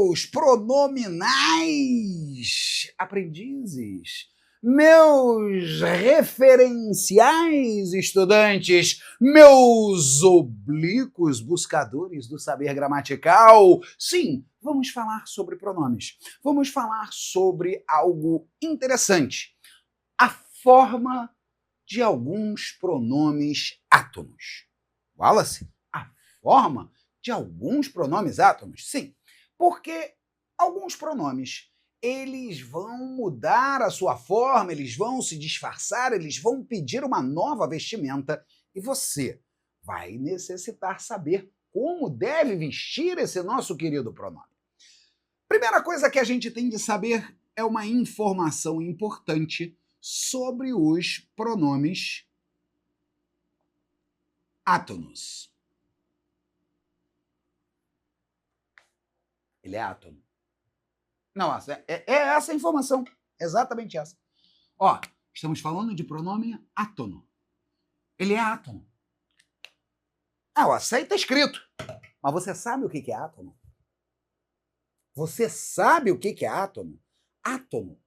meus pronominais aprendizes, meus referenciais estudantes, meus oblíquos buscadores do saber gramatical. Sim, vamos falar sobre pronomes. Vamos falar sobre algo interessante. A forma de alguns pronomes átonos. Wallace, a forma de alguns pronomes átonos? Sim, porque alguns pronomes eles vão mudar a sua forma, eles vão se disfarçar, eles vão pedir uma nova vestimenta e você vai necessitar saber como deve vestir esse nosso querido pronome. Primeira coisa que a gente tem de saber é uma informação importante sobre os pronomes átonos. Ele é átono. Não, é essa a informação. Exatamente essa. Ó, estamos falando de pronome átono. Ele é átono. Ah, o açaí está escrito. Mas você sabe o que é átono? Você sabe o que é átono? Átono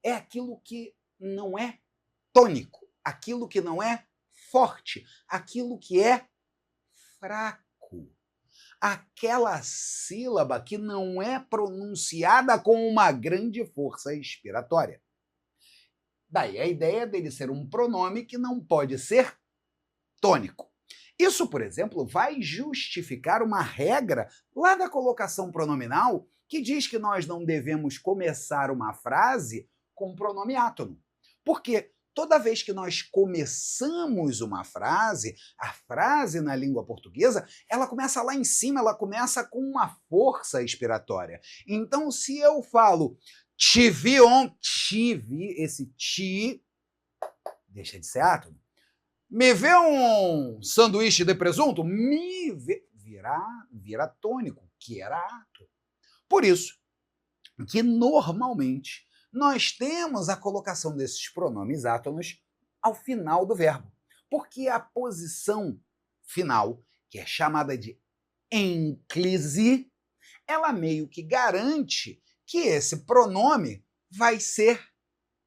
é aquilo que não é tônico, aquilo que não é forte, aquilo que é fraco. Aquela sílaba que não é pronunciada com uma grande força expiratória. Daí a ideia dele ser um pronome que não pode ser tônico. Isso, por exemplo, vai justificar uma regra lá da colocação pronominal que diz que nós não devemos começar uma frase com pronome átono. Porque toda vez que nós começamos uma frase, a frase na língua portuguesa, ela começa lá em cima, ela começa com uma força expiratória. Então, se eu falo te vi ontem, te vi, esse te deixa de ser átono. Me vê um sanduíche de presunto? Me vê, vira tônico, que era átono. Por isso que normalmente nós temos a colocação desses pronomes átonos ao final do verbo, porque a posição final, que é chamada de ênclise, ela meio que garante que esse pronome vai ser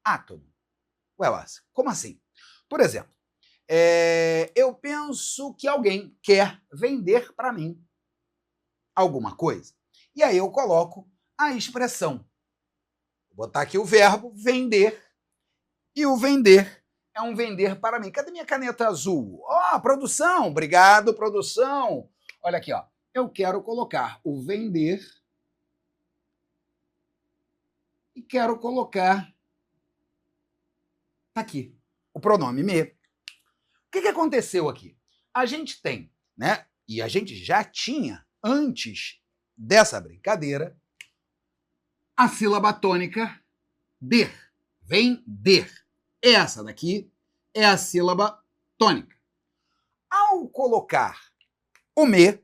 átono. Ué, Wallace, como assim? Por exemplo, eu penso que alguém quer vender para mim alguma coisa. E aí eu coloco a expressão. Vou botar aqui o verbo vender. E o vender é um vender para mim. Cadê minha caneta azul? Ó, produção, obrigado, produção. Olha aqui, ó. Eu quero colocar o vender e quero colocar tá aqui o pronome me. O que aconteceu aqui? A gente tem, né? E a gente já tinha antes dessa brincadeira a sílaba tônica der. Vem der. Essa daqui é a sílaba tônica. Ao colocar o me,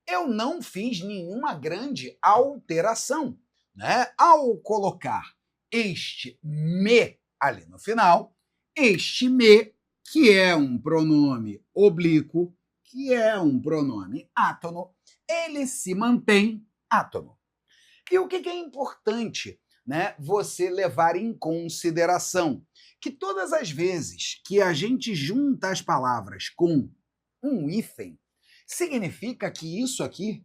eu não fiz nenhuma grande alteração, né? Ao colocar este me ali no final, este me, que é um pronome oblíquo, que é um pronome átono, ele se mantém átono. E o que é importante, né, você levar em consideração? Que todas as vezes que a gente junta as palavras com um hífen, significa que isso aqui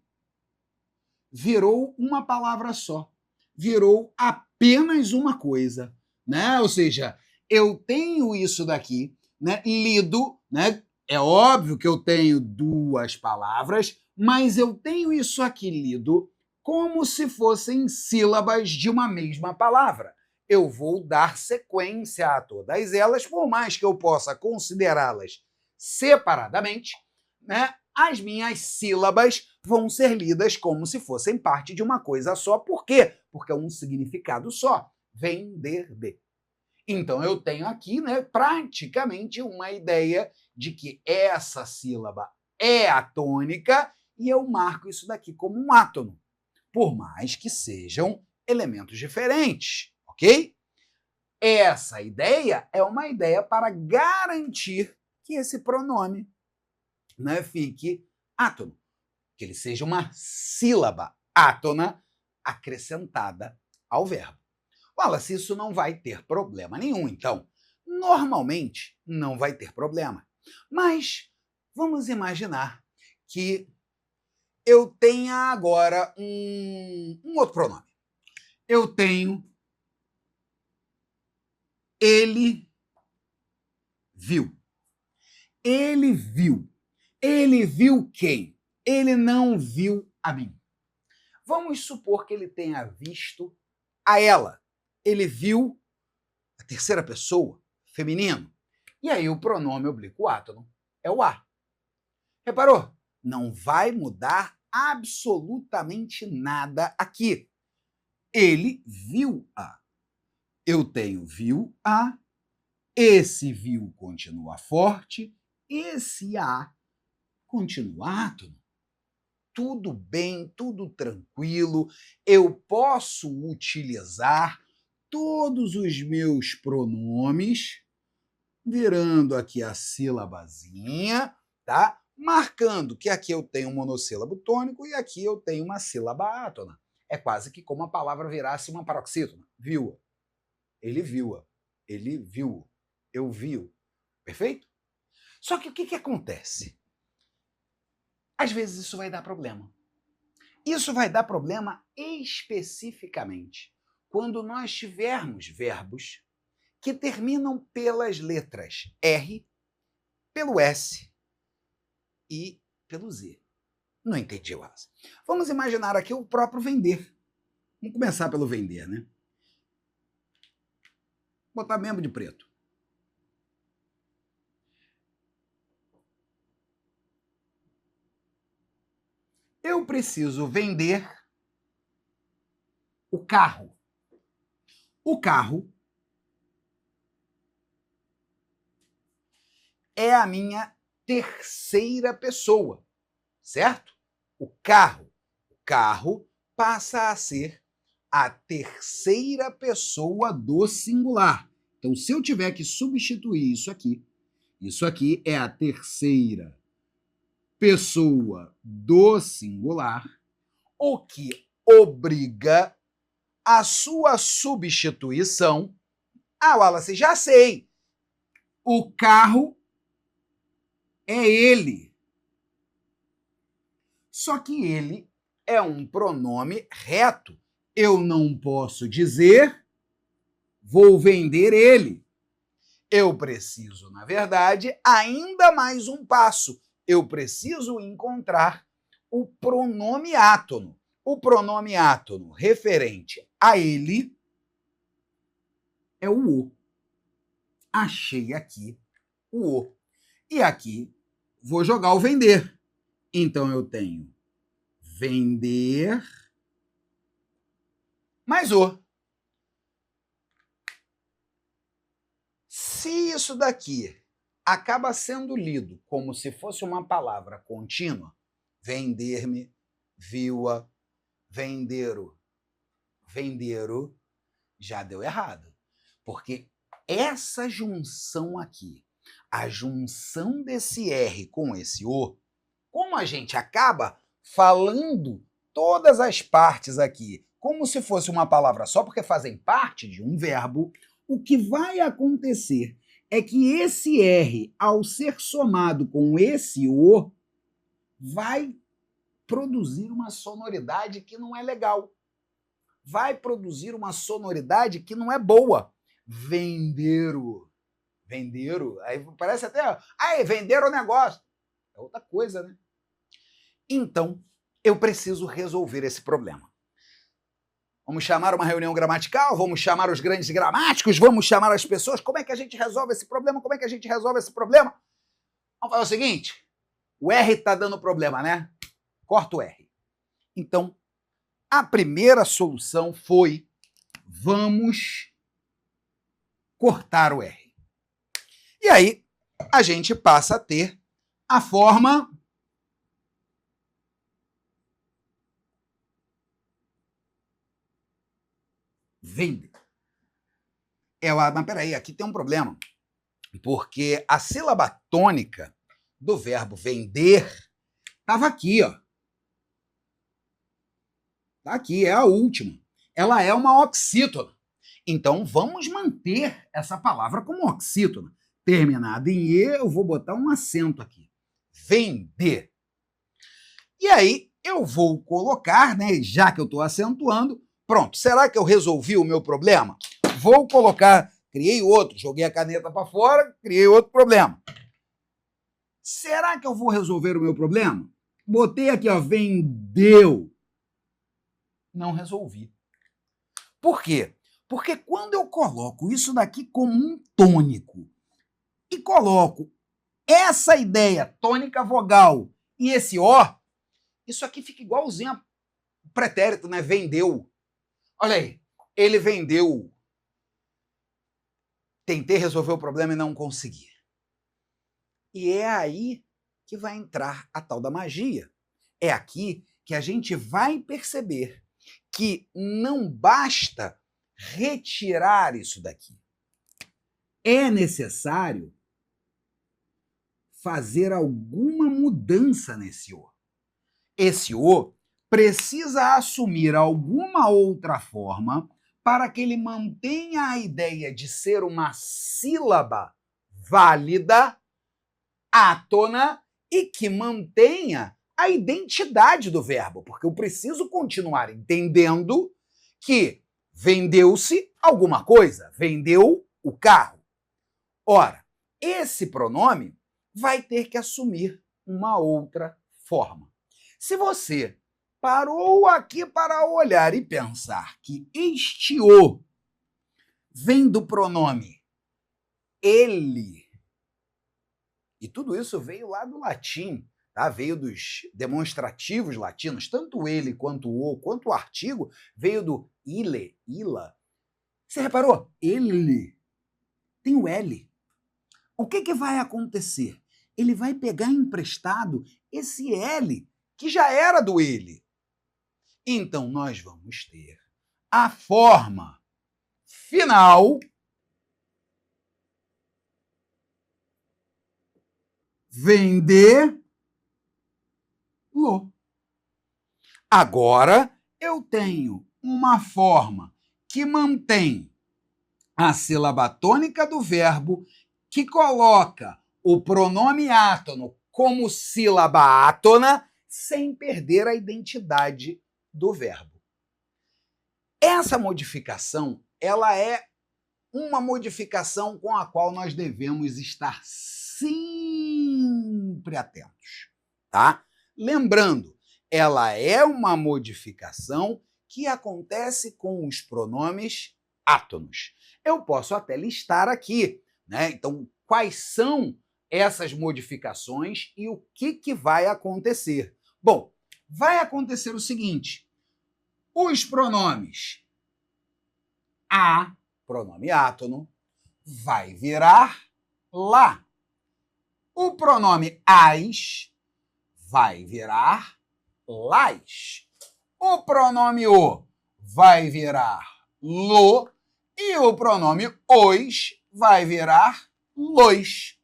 virou uma palavra só. Virou apenas uma coisa, né? Ou seja, eu tenho isso daqui, né, lido, né? É óbvio que eu tenho duas palavras, mas eu tenho isso aqui lido como se fossem sílabas de uma mesma palavra. Eu vou dar sequência a todas elas, por mais que eu possa considerá-las separadamente, né? As minhas sílabas vão ser lidas como se fossem parte de uma coisa só. Por quê? Porque é um significado só. Vender de. Então eu tenho aqui, né, praticamente uma ideia de que essa sílaba é atônica e eu marco isso daqui como um átono, por mais que sejam elementos diferentes, ok? Essa ideia é uma ideia para garantir que esse pronome, né, fique átono, que ele seja uma sílaba átona acrescentada ao verbo. Wallace, isso não vai ter problema nenhum, então. Normalmente, não vai ter problema. Mas vamos imaginar que eu tenha agora um outro pronome. Eu tenho ele viu. Ele viu. Ele viu quem? Ele não viu a mim. Vamos supor que ele tenha visto a ela. Ele viu a terceira pessoa, feminino. E aí o pronome oblíquo átono é o a. Reparou? Não vai mudar absolutamente nada aqui. Ele viu a. Eu tenho viu a. Esse viu continua forte. Esse a continua átono. Tudo bem, tudo tranquilo. Eu posso utilizar todos os meus pronomes, virando aqui a sílabazinha, tá? Marcando que aqui eu tenho um monossílabo tônico e aqui eu tenho uma sílaba átona. É quase que como a palavra virasse uma paroxítona. Viu-a. Ele viu-a. Ele viu. Eu vi-o. Perfeito? Só que o que acontece? Às vezes isso vai dar problema. Isso vai dar problema especificamente quando nós tivermos verbos que terminam pelas letras R, pelo S e pelo Z. Não entendi, Wallace. Vamos imaginar aqui o próprio vender. Vamos começar pelo vender, né? Vou botar mesmo de preto. Eu preciso vender o carro. O carro é a minha terceira pessoa, certo? O carro. O carro passa a ser a terceira pessoa do singular. Então, se eu tiver que substituir isso aqui é a terceira pessoa do singular, o que obriga a sua substituição. Ah, Wallace, já sei. O carro é ele. Só que ele é um pronome reto. Eu não posso dizer vou vender ele. Eu preciso, na verdade, ainda mais um passo. Eu preciso encontrar o pronome átono. O pronome átono referente a ele é o o. Achei aqui o o. E aqui vou jogar o vender. Então eu tenho vender mais o. Se isso daqui acaba sendo lido como se fosse uma palavra contínua, vender-me, viu-a, vendero, vendero, já deu errado. Porque essa junção aqui, a junção desse R com esse O, como a gente acaba falando todas as partes aqui como se fosse uma palavra só, porque fazem parte de um verbo, o que vai acontecer é que esse R, ao ser somado com esse O, vai produzir uma sonoridade que não é legal. Vai produzir uma sonoridade que não é boa. Vendeiro. Vendeiro. Aí parece até... Aí, venderam o negócio. É outra coisa, né? Então, eu preciso resolver esse problema. Vamos chamar uma reunião gramatical? Vamos chamar os grandes gramáticos? Vamos chamar as pessoas? Como é que a gente resolve esse problema? Como é que a gente resolve esse problema? Vamos fazer o seguinte. O R está dando problema, né? Corta o R. Então, a primeira solução foi vamos cortar o R. E aí, a gente passa a ter a forma vende. Mas peraí, aqui tem um problema. Porque a sílaba tônica do verbo vender estava aqui, ó. Tá aqui, é a última. Ela é uma oxítona. Então, vamos manter essa palavra como oxítona. Terminada em E, eu vou botar um acento aqui. Vender. E aí, eu vou colocar, né, já que eu estou acentuando, pronto, será que eu resolvi o meu problema? Vou colocar, criei outro, joguei a caneta para fora, criei outro problema. Será que eu vou resolver o meu problema? Botei aqui, ó, vendeu. Não resolvi. Por quê? Porque quando eu coloco isso daqui como um tônico e coloco essa ideia tônica vogal e esse ó, isso aqui fica igualzinho a pretérito, né? Vendeu. Olha aí, ele vendeu. Tentei resolver o problema e não consegui. E é aí que vai entrar a tal da magia. É aqui que a gente vai perceber que não basta retirar isso daqui. É necessário fazer alguma mudança nesse O. Esse O precisa assumir alguma outra forma para que ele mantenha a ideia de ser uma sílaba válida, átona, e que mantenha a identidade do verbo, porque eu preciso continuar entendendo que vendeu-se alguma coisa, vendeu o carro. Ora, esse pronome vai ter que assumir uma outra forma. Se você parou aqui para olhar e pensar que este o vem do pronome ele, e tudo isso veio lá do latim, tá? Veio dos demonstrativos latinos, tanto ele quanto o, quanto o artigo, veio do ile, ila. Você reparou? Ele tem o L. O que vai acontecer? Ele vai pegar emprestado esse L, que já era do ele. Então, nós vamos ter a forma final vendê-lo. Agora, eu tenho uma forma que mantém a sílaba tônica do verbo, que coloca o pronome átono como sílaba átona, sem perder a identidade do verbo. Essa modificação, ela é uma modificação com a qual nós devemos estar sempre atentos, tá? Lembrando, ela é uma modificação que acontece com os pronomes átonos. Eu posso até listar aqui, né? Então, quais são essas modificações e o que vai acontecer? Bom, vai acontecer o seguinte: os pronomes a, pronome átono, vai virar lá. O pronome as vai virar las. O pronome o vai virar lo e o pronome os vai virar los.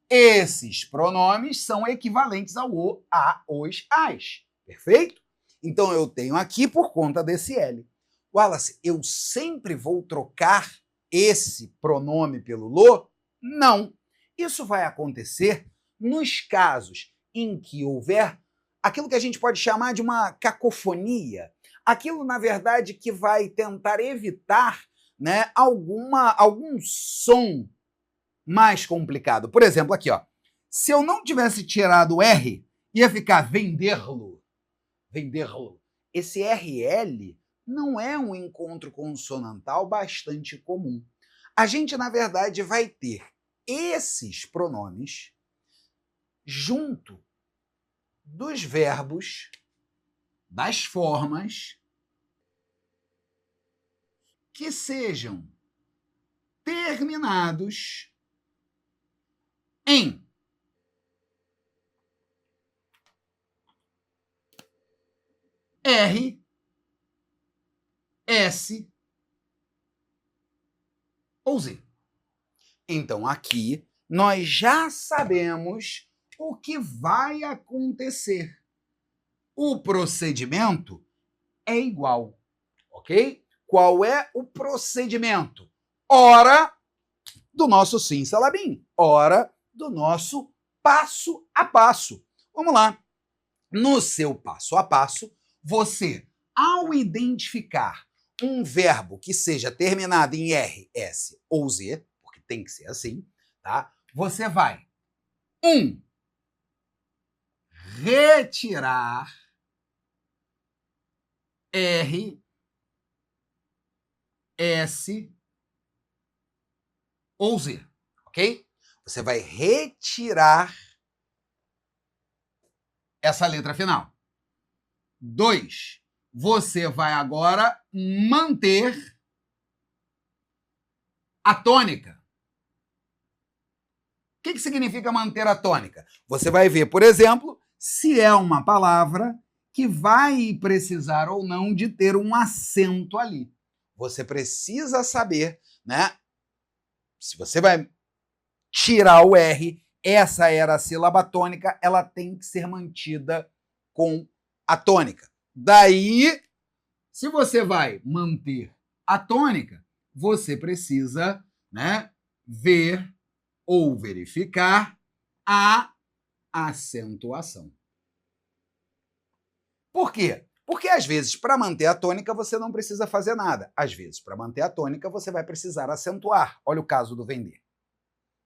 Esses pronomes são equivalentes ao o, a, os, as. Perfeito? Então eu tenho aqui por conta desse L. Wallace, eu sempre vou trocar esse pronome pelo lo? Não. Isso vai acontecer nos casos em que houver aquilo que a gente pode chamar de uma cacofonia. Aquilo, na verdade, que vai tentar evitar, né, algum som mais complicado. Por exemplo, aqui, ó. Se eu não tivesse tirado o R, ia ficar vender-lo. Vender-lo. Esse RL não é um encontro consonantal bastante comum. A gente, na verdade, vai ter esses pronomes junto dos verbos, das formas que sejam terminados em R, S ou Z. Então, aqui, nós já sabemos o que vai acontecer. O procedimento é igual. Ok? Qual é o procedimento? Ora do nosso simsalabim. Ora do nosso passo a passo. Vamos lá. No seu passo a passo, você, ao identificar um verbo que seja terminado em R, S ou Z, porque tem que ser assim, tá? Você vai, retirar R, S ou Z, ok? Você vai retirar essa letra final. 2, você vai agora manter a tônica. O que significa manter a tônica? Você vai ver, por exemplo, se é uma palavra que vai precisar ou não de ter um acento ali. Você precisa saber, né? Se você vai tirar o R, essa era a sílaba tônica, ela tem que ser mantida com a tônica. Daí, se você vai manter a tônica, você precisa, né, ver ou verificar a acentuação. Por quê? Porque, às vezes, para manter a tônica, você não precisa fazer nada. Às vezes, para manter a tônica, você vai precisar acentuar. Olha o caso do vender.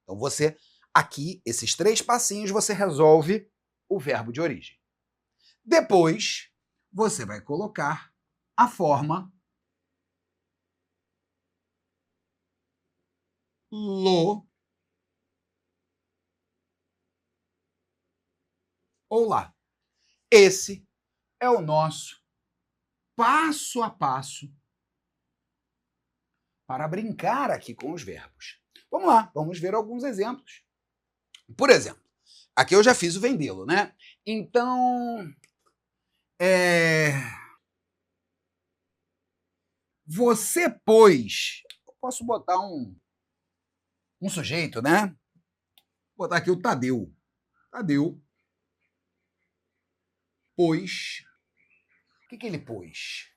Então, você, aqui, esses 3 passinhos, você resolve o verbo de origem. Depois, você vai colocar a forma lo ou lá. Esse é o nosso passo a passo para brincar aqui com os verbos. Vamos lá, vamos ver alguns exemplos. Por exemplo, aqui eu já fiz o vendê-lo, né? Então, você pôs... Eu posso botar um sujeito, né? Vou botar aqui o Tadeu. Tadeu pôs... O que ele pôs?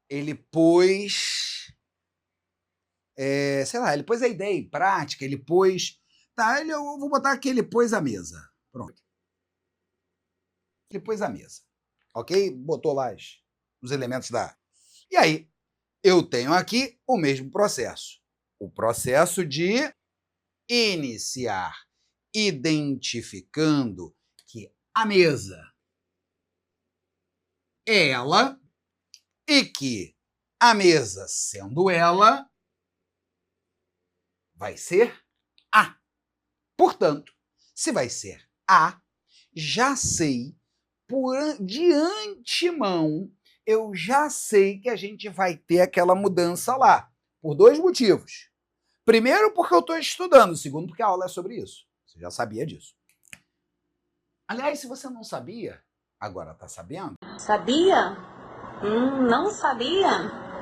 Ele pôs... sei lá, ele pôs a ideia em prática, ele pôs... Tá, eu vou botar aqui, ele pôs a mesa. Pronto. Ele pôs a mesa. Ok? Botou lá os elementos da... E aí, eu tenho aqui o mesmo processo. O processo de iniciar, identificando que a mesa é ela e que a mesa, sendo ela, vai ser a. Portanto, se vai ser a, já sei, de antemão, eu já sei que a gente vai ter aquela mudança lá, por 2 motivos. Primeiro, porque eu estou estudando. Segundo, porque a aula é sobre isso. Você já sabia disso. Aliás, se você não sabia, agora está sabendo? Sabia? Não sabia?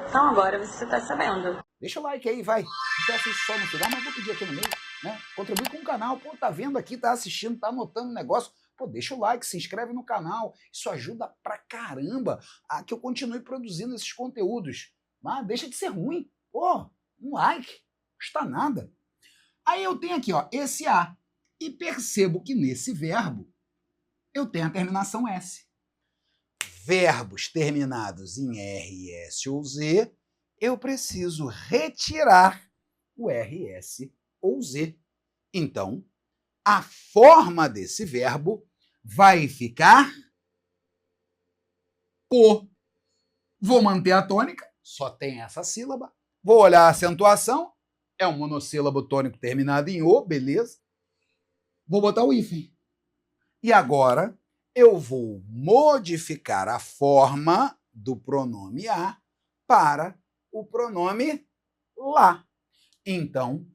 Então agora você está sabendo. Deixa o like aí, vai. Não peço isso só no final, mas vou pedir aqui no meio, né? Contribui com o canal. Pô, tá vendo aqui, tá assistindo, tá anotando o negócio. Pô, deixa o like, se inscreve no canal. Isso ajuda pra caramba a que eu continue produzindo esses conteúdos. Mas deixa de ser ruim. Pô, um like. Não custa nada. Aí eu tenho aqui, ó, esse A. E percebo que nesse verbo eu tenho a terminação S. Verbos terminados em R, S ou Z, eu preciso retirar o R, S ou Z. Então, a forma desse verbo vai ficar o. Vou manter a tônica, só tem essa sílaba. Vou olhar a acentuação, é um monossílabo tônico terminado em O, beleza. Vou botar o hífen. E agora eu vou modificar a forma do pronome a para o pronome lá. Então,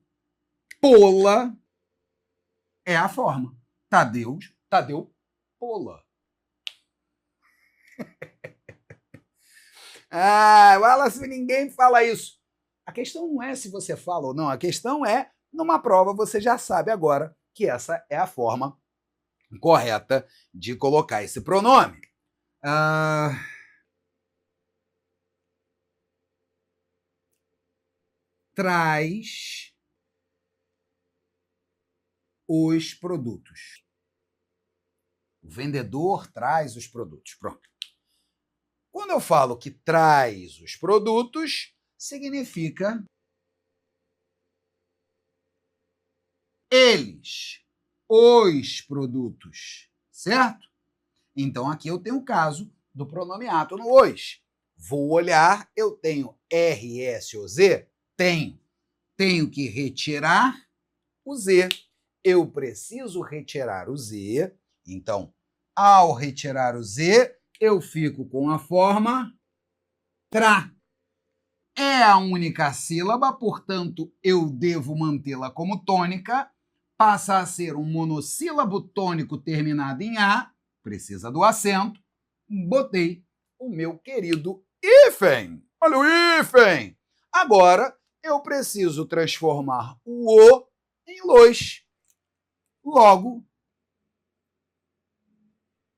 pola é a forma. Tadeu, pola. Wallace, ninguém fala isso. A questão não é se você fala ou não, a questão é, numa prova, você já sabe agora que essa é a forma correta de colocar esse pronome. traz os produtos. O vendedor traz os produtos. Pronto. Quando eu falo que traz os produtos, significa eles, os produtos, certo? Então, aqui eu tenho o caso do pronome átono os. Vou olhar, eu tenho R, S ou Z? Tenho. Tenho que retirar o Z. Eu preciso retirar o Z. Então, ao retirar o Z, eu fico com a forma tra. É a única sílaba, portanto, eu devo mantê-la como tônica. Passa a ser um monossílabo tônico terminado em A. Precisa do acento. Botei o meu querido hífen. Olha o hífen. Agora, eu preciso transformar o O em los. Logo,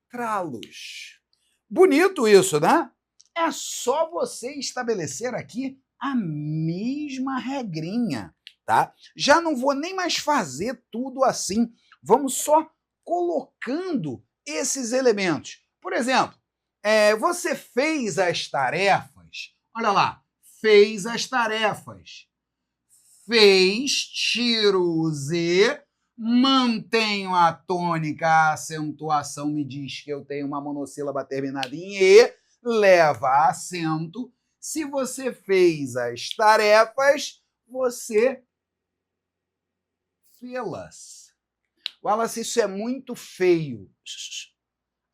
tralos. Bonito isso, né? É só você estabelecer aqui a mesma regrinha, tá? Já não vou nem mais fazer tudo assim. Vamos só colocando esses elementos. Por exemplo, você fez as tarefas. Olha lá, fez as tarefas. Fez, tiro o Z, mantenho a tônica, a acentuação me diz que eu tenho uma monossílaba terminada em E, leva acento. Se você fez as tarefas, você fê-las. Wallace, isso é muito feio.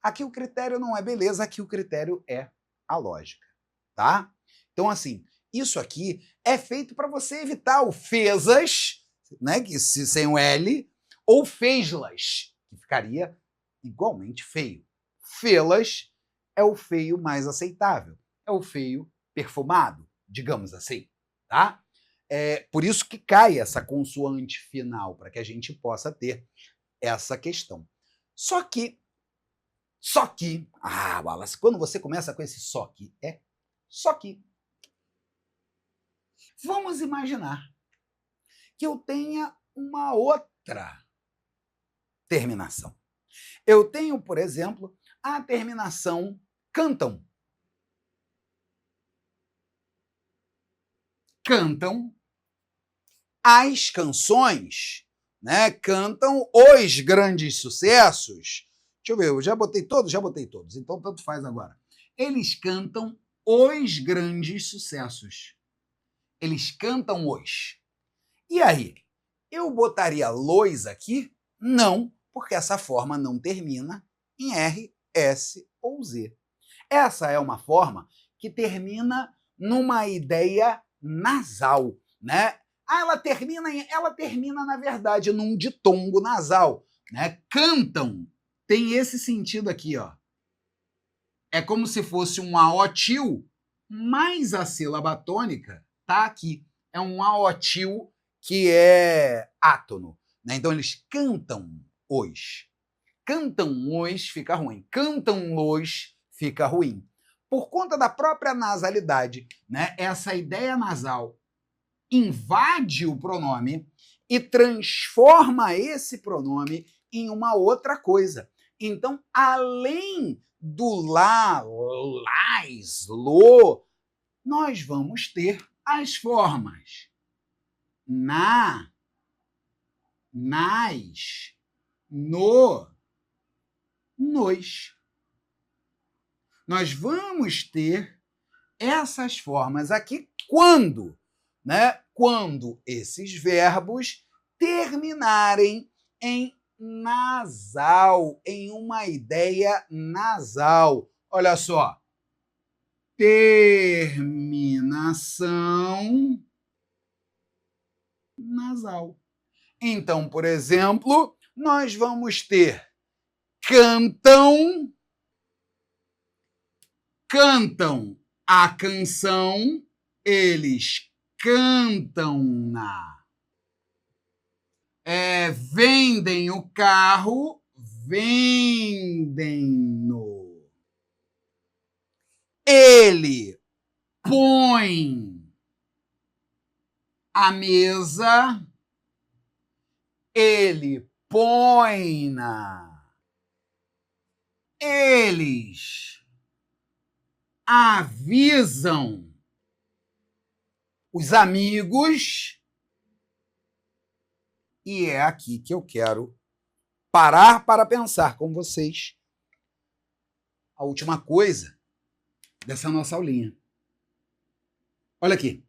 Aqui o critério não é beleza, aqui o critério é a lógica, tá? Então, assim, isso aqui é feito para você evitar o fezas, né, que sem o L, ou fez-las, que ficaria igualmente feio. Fê-las é o feio mais aceitável, é o feio perfumado, digamos assim, tá? É por isso que cai essa consoante final, para que a gente possa ter essa questão. Só que, Wallace, quando você começa com esse só que, vamos imaginar que eu tenha uma outra terminação. Eu tenho, por exemplo, a terminação cantam. Cantam as canções, né? Cantam os grandes sucessos. Deixa eu ver, eu já botei todos, então tanto faz agora. Eles cantam os grandes sucessos. Eles cantam os. E aí, eu botaria los aqui? Não, porque essa forma não termina em R, S ou Z. Essa é uma forma que termina numa ideia nasal, né? Ela termina, na verdade, num ditongo nasal, né? Cantam tem esse sentido aqui, ó. É como se fosse um aotil, mas a sílaba tônica tá aqui. É um aotil que é átono, né? Então eles cantam os. Cantam os fica ruim. Cantam los fica ruim. Por conta da própria nasalidade, né? Essa ideia nasal invade o pronome e transforma esse pronome em uma outra coisa. Então, além do lá, lás, lo, nós vamos ter as formas na, nas, no, nos. Nós vamos ter essas formas aqui quando, né? Quando esses verbos terminarem em nasal, em uma ideia nasal. Olha só. Terminação nasal. Então, por exemplo, nós vamos ter cantam a canção, eles cantam-na. Vendem o carro, vendem-no. Ele põe a mesa, ele põe-na, eles avisam os amigos, e é aqui que eu quero parar para pensar com vocês a última coisa dessa nossa aulinha. Olha aqui.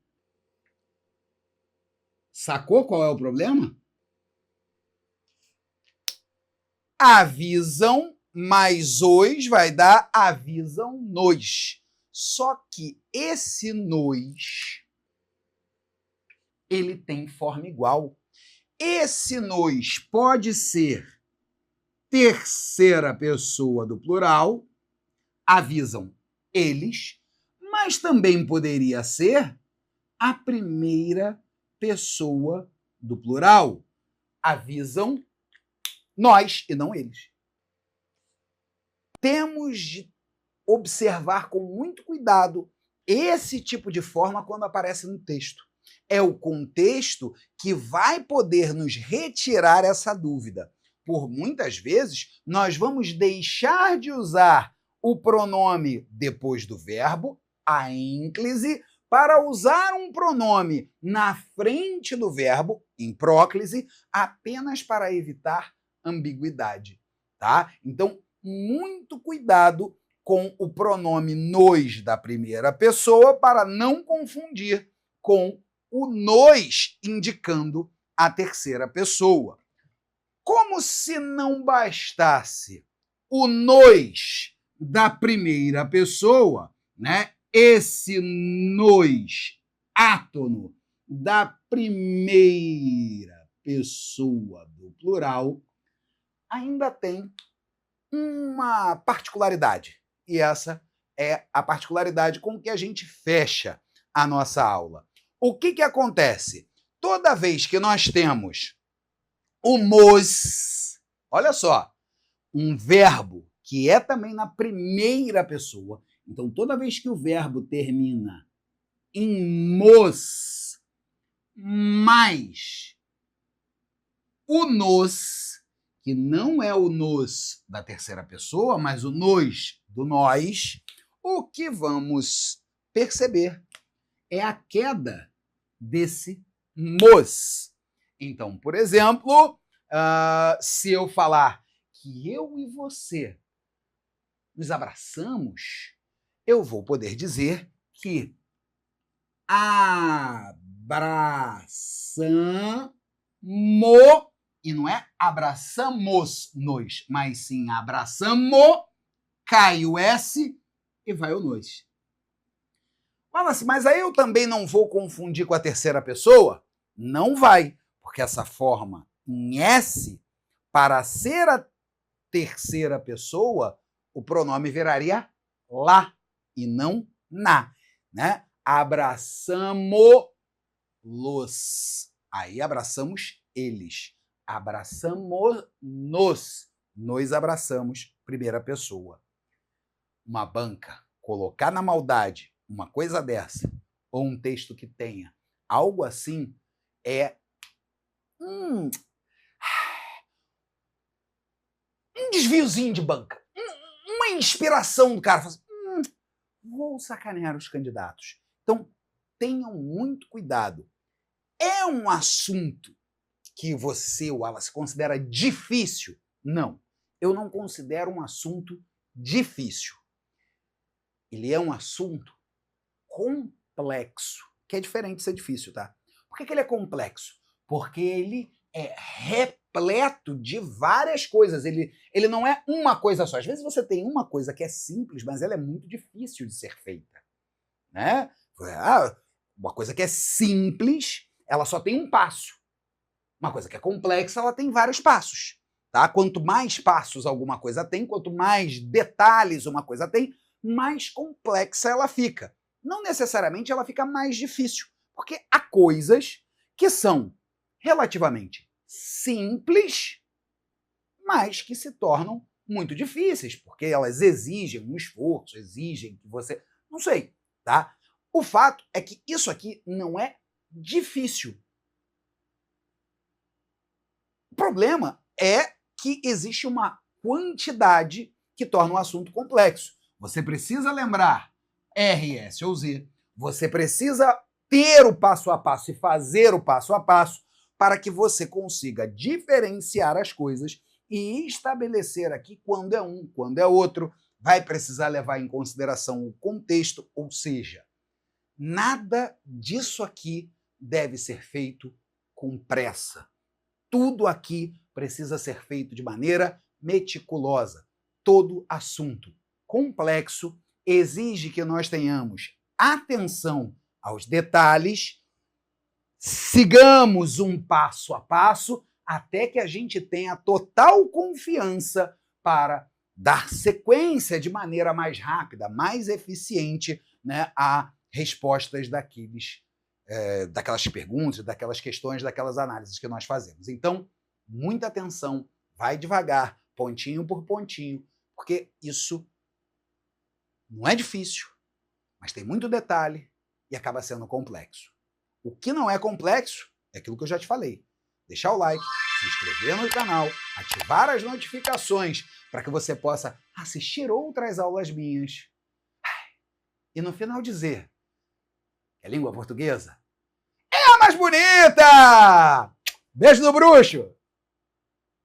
Sacou qual é o problema? Avisam, mais os vai dar avisam-nos. Só que esse nos, ele tem forma igual. Esse nos pode ser terceira pessoa do plural, avisam eles, mas também poderia ser a primeira pessoa do plural, avisam nós e não eles. Temos de observar com muito cuidado esse tipo de forma quando aparece no texto. É o contexto que vai poder nos retirar essa dúvida. Por muitas vezes, nós vamos deixar de usar o pronome depois do verbo, a ínclise, para usar um pronome na frente do verbo, em próclise, apenas para evitar ambiguidade, tá? Então, muito cuidado com o pronome nos da primeira pessoa para não confundir com o nos indicando a terceira pessoa. Como se não bastasse o nos da primeira pessoa, né? Esse nos átono da primeira pessoa do plural ainda tem uma particularidade. E essa é a particularidade com que a gente fecha a nossa aula. O que acontece? Toda vez que nós temos o mos, olha só, um verbo que é também na primeira pessoa. Então, toda vez que o verbo termina em mos mais o nos, que não é o nos da terceira pessoa, mas o nos do nós, o que vamos perceber é a queda desse mos. Então, por exemplo, se eu falar que eu e você nos abraçamos, eu vou poder dizer que abraçamo, e não é abraçamos-nos, mas sim abraçamo, cai o S e vai o nos. Fala assim, mas aí eu também não vou confundir com a terceira pessoa? Não vai, porque essa forma em S, para ser a terceira pessoa, o pronome viraria lá e não na, né? Abraçamo-los. Aí abraçamos eles. Abraçamos-nos. Nos abraçamos, primeira pessoa. Uma banca, colocar na maldade uma coisa dessa, ou um texto que tenha algo assim, é um desviozinho de banca. Uma inspiração do cara. Assim, vou sacanear os candidatos. Então, tenham muito cuidado. É um assunto que você, Wallace, considera difícil? Não. Eu não considero um assunto difícil. Ele é um assunto complexo, que é diferente de ser difícil, tá? Por que ele é complexo? Porque ele é repleto de várias coisas. Ele não é uma coisa só. Às vezes você tem uma coisa que é simples, mas ela é muito difícil de ser feita, né? Uma coisa que é simples, ela só tem um passo. Uma coisa que é complexa, ela tem vários passos, tá? Quanto mais passos alguma coisa tem, quanto mais detalhes uma coisa tem, mais complexa ela fica. Não necessariamente ela fica mais difícil, porque há coisas que são relativamente simples, mas que se tornam muito difíceis, porque elas exigem um esforço, exigem que você... Não sei, tá? O fato é que isso aqui não é difícil. O problema é que existe uma quantidade que torna o assunto complexo. Você precisa lembrar R, S ou Z. Você precisa ter o passo a passo e fazer o passo a passo para que você consiga diferenciar as coisas e estabelecer aqui quando é um, quando é outro. Vai precisar levar em consideração o contexto, ou seja, nada disso aqui deve ser feito com pressa. Tudo aqui precisa ser feito de maneira meticulosa. Todo assunto complexo exige que nós tenhamos atenção aos detalhes, sigamos um passo a passo até que a gente tenha total confiança para dar sequência de maneira mais rápida, mais eficiente, né, a respostas daquelas perguntas, daquelas questões, daquelas análises que nós fazemos. Então, muita atenção, vai devagar, pontinho por pontinho, porque isso não é difícil, mas tem muito detalhe e acaba sendo complexo. O que não é complexo é aquilo que eu já te falei. Deixar o like, se inscrever no canal, ativar as notificações para que você possa assistir outras aulas minhas. E no final dizer que a língua portuguesa é a mais bonita! Beijo do bruxo!